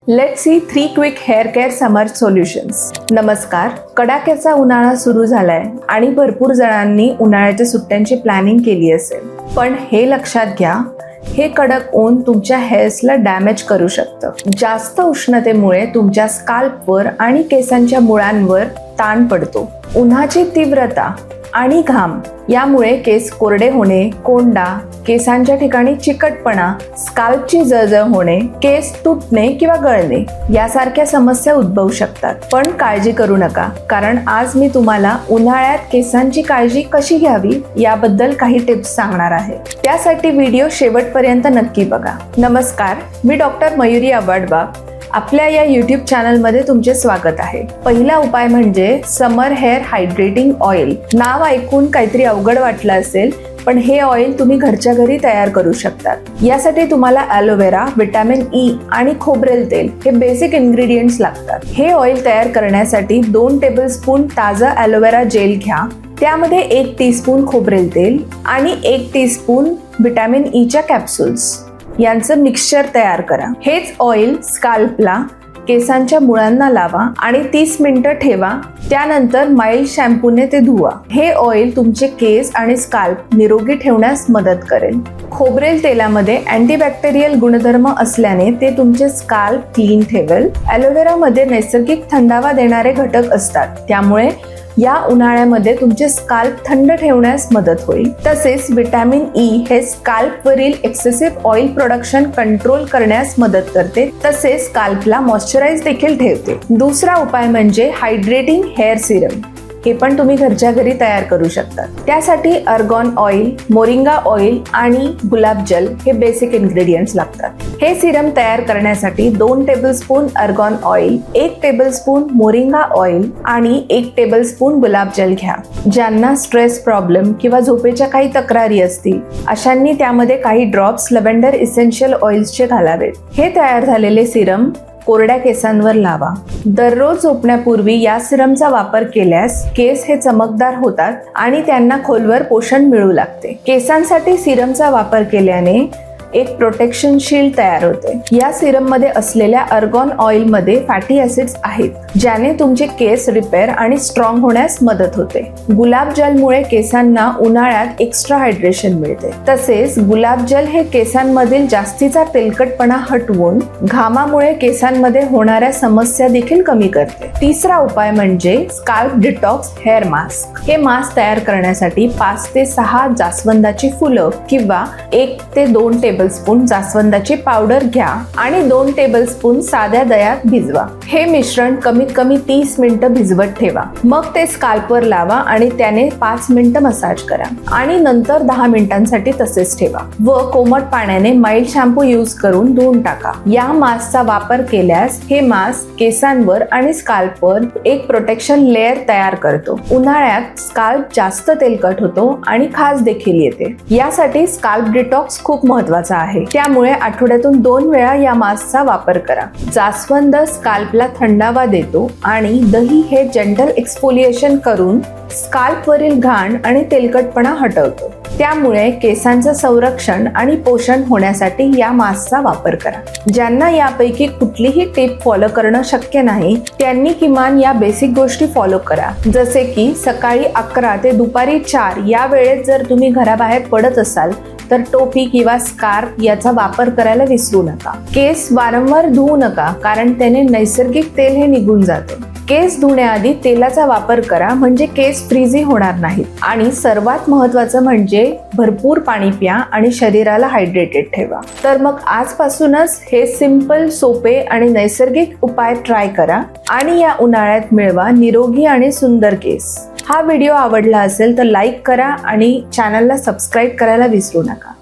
Let's see 3 quick hair care summer solutions. नमस्कार. कडाक्याचा उन्हाळा सुरू झालाय आणि भरपूर जणांनी उन्हाळ्याच्या सुट्ट्यांची प्लॅनिंग केली असेल. पण हे लक्षात घ्या, हे कडक ऊन तुमच्या हेअर्सला डॅमेज करू शकतं. जास्त उष्णतेमुळे तुमच्या स्काल्पवर आणि केसांच्या मुळांवर ताण पडतो. उन्हाची तीव्रता आणि घाम यामुळे केस कोरडे होणे, कोंडा, केसांच्या ठिकाणी चिकटपणा, स्काल्पची जळजळ होणे, केस तुटणे किंवा गळणे यासारख्या समस्या उद्भवू शकतात. पण काळजी करू नका, कारण आज मी तुम्हाला उन्हाळ्यात केसांची काळजी कशी घ्यावी याबद्दल काही टिप्स सांगणार आहे. त्यासाठी व्हिडिओ शेवटपर्यंत नक्की बघा. नमस्कार, मी डॉक्टर मयुरी अवाडबाग. आपल्या या यूट्यूब चॅनलमध्ये तुमचे स्वागत आहे. पहिला उपाय म्हणजे समर हेअर हायड्रेटिंग ऑइल. नाव ऐकून काहीतरी अवघड वाटलं असेल, पण हे ऑइल तुम्ही घरच्या घरी तयार करू शकता. यासाठी तुम्हाला ॲलोवेरा, व्हिटॅमिन ई आणि खोबरेल तेल हे बेसिक इन्ग्रेडियंट्स लागतात. हे ऑइल तयार करण्यासाठी 2 टेबलस्पून ताजा ॲलोवेरा जेल घ्या. त्यामध्ये 1 टीस्पून खोबरेल तेल आणि 1 टीस्पून व्हिटॅमिन ईच्या कॅप्सूल्स यांचं मिक्सचर तयार करा. हेच ऑइल स्काल्पला, केसांच्या मुळांना लावा आणि 30 मिनिटं ठेवा. त्यानंतर माइल्ड शॅम्पूने ते धुवा. हे ऑइल तुमचे केस आणि स्काल्प निरोगी ठेवण्यास मदत करेल. खोबरेल तेलामध्ये अँटीबॅक्टेरियल गुणधर्म असल्याने ते तुमचे स्काल्प क्लीन ठेवेल. ॲलोवेरामध्ये नैसर्गिक थंडावा देणारे घटक असतात, त्यामुळे या उन्हाळ्यामध्ये तुमचे स्काल्प थंड ठेवण्यास मदत होईल. तसेच व्हिटॅमिन ई हे स्काल्पवरील एक्सेसिव्ह ऑइल प्रोडक्शन कंट्रोल करण्यास मदत करते. तसेच स्काल्पला मॉइश्चराइज देखील ठेवते. दुसरा उपाय म्हणजे हायड्रेटिंग हेअर सिरम. हे पण तुम्ही घरच्या घरी तयार करू शकता. त्यासाठी अर्गॉन ऑइल, मोरिंगा ऑइल आणि गुलाब जल हे बेसिक इन्ग्रेडियंट्स लागतात. हे सिरम तयार करण्यासाठी 2 tablespoon अर्गॉन oil, 1 tablespoon moringa oil आणि 1 टेबलस्पून गुलाब जल घ्या. ज्यांना स्ट्रेस प्रॉब्लेम किंवा झोपेच्या काही तक्रारी असतील, अशांनी त्यामध्ये काही ड्रॉप्स लव्हेंडर इसेन्शियल ऑइल्सचे घालावेत. हे तयार झालेले सिरम कोरड्या केसांवर लावा. दररोज झोपण्यापूर्वी या सिरमचा वापर केल्यास केस हे चमकदार होतात आणि त्यांना खोलवर पोषण मिळू लागते. केसांसाठी सिरमचा वापर केल्याने एक प्रोटेक्शन शील्ड तयार होते. या सिरम मध्ये असलेल्या अर्गॉन ऑइल मध्ये फॅटी ऍसिड्स आहेत, ज्याने तुमचे केस रिपेअर आणि स्ट्रॉंग होण्यास मदत होते. गुलाब जलमुळे केसांना उन्हाळ्यात एक्स्ट्रा हायड्रेशन मिळते. तसेच गुलाब जल हे केसांमधील जास्तीचा तेलकटपणा हटवून घामामुळे केसांमध्ये होणाऱ्या समस्या देखील कमी करते. तिसरा उपाय म्हणजे स्काल्प डिटॉक्स हेअर मास्क. हे मास्क तयार करण्यासाठी 5 ते 6 जास्वंदाची फुलं किंवा 1 ते 2 टेबलस्पून जास्वंदाची पावडर घ्या आणि 2 टेबलस्पून साध्या दह्यात भिजवा. हे मिश्रण कमीत कमी 30 मिनिटं भिजवत ठेवा. मग ते स्काल्पवर लावा आणि त्याने 5 मिनिटं मसाज करा आणि नंतर 10 मिनिटांसाठी तसेच ठेवा व कोमट पाण्याने माइल्ड शॅम्पू यूज करून धुवून टाका. या मास्कचा वापर केल्यास हे मास्क केसांवर आणि स्काल्पवर एक प्रोटेक्शन लेअर तयार करतो. उन्हाळ्यात स्काल्प जास्त तेलकट होतो आणि खाज देखील येते. यासाठी स्काल्प डिटॉक्स खूप महत्त्वाचा आहे. त्यामुळे आठवड्यातून 2 वेळा या मास्कचा वापर करा. जास्वंद स्काल्पला थंडावा देतो आणि दही हे जेंटल एक्सफोलिएशन करून स्काल्पवरील घाण आणि तेलकटपणा हटवतो. त्यामुळे केसांचं संरक्षण आणि पोषण होण्यासाठी या मास्कचा वापर करा. ज्यांना यापैकी कुठलीही टिप फॉलो करणं शक्य नाही, त्यांनी किमान या बेसिक गोष्टी फॉलो करा. जसे की सकाळी 11 ते दुपारी 4 या वेळेत जर तुम्ही घराबाहेर पडत असाल तर टोपी किंवा स्कार्फ याचा वापर करायला विसरू नका. केस वारंवार धुवू नका, कारण त्याने नैसर्गिक तेल हे निघून जातं. केस धुण्याआधी तेलाचा वापर करा, म्हणजे केस फ्रीझी होणार नाहीत. आणि सर्वात महत्त्वाचं म्हणजे भरपूर पाणी प्या आणि शरीराला हायड्रेटेड ठेवा. तर मग आजपासूनच हे सिंपल, सोपे आणि नैसर्गिक उपाय ट्राय करा आणि या उन्हाळ्यात मिळवा निरोगी आणि सुंदर केस. हा व्हिडिओ आवडला असेल तर लाईक करा आणि चॅनलला सबस्क्राईब करायला विसरू नका.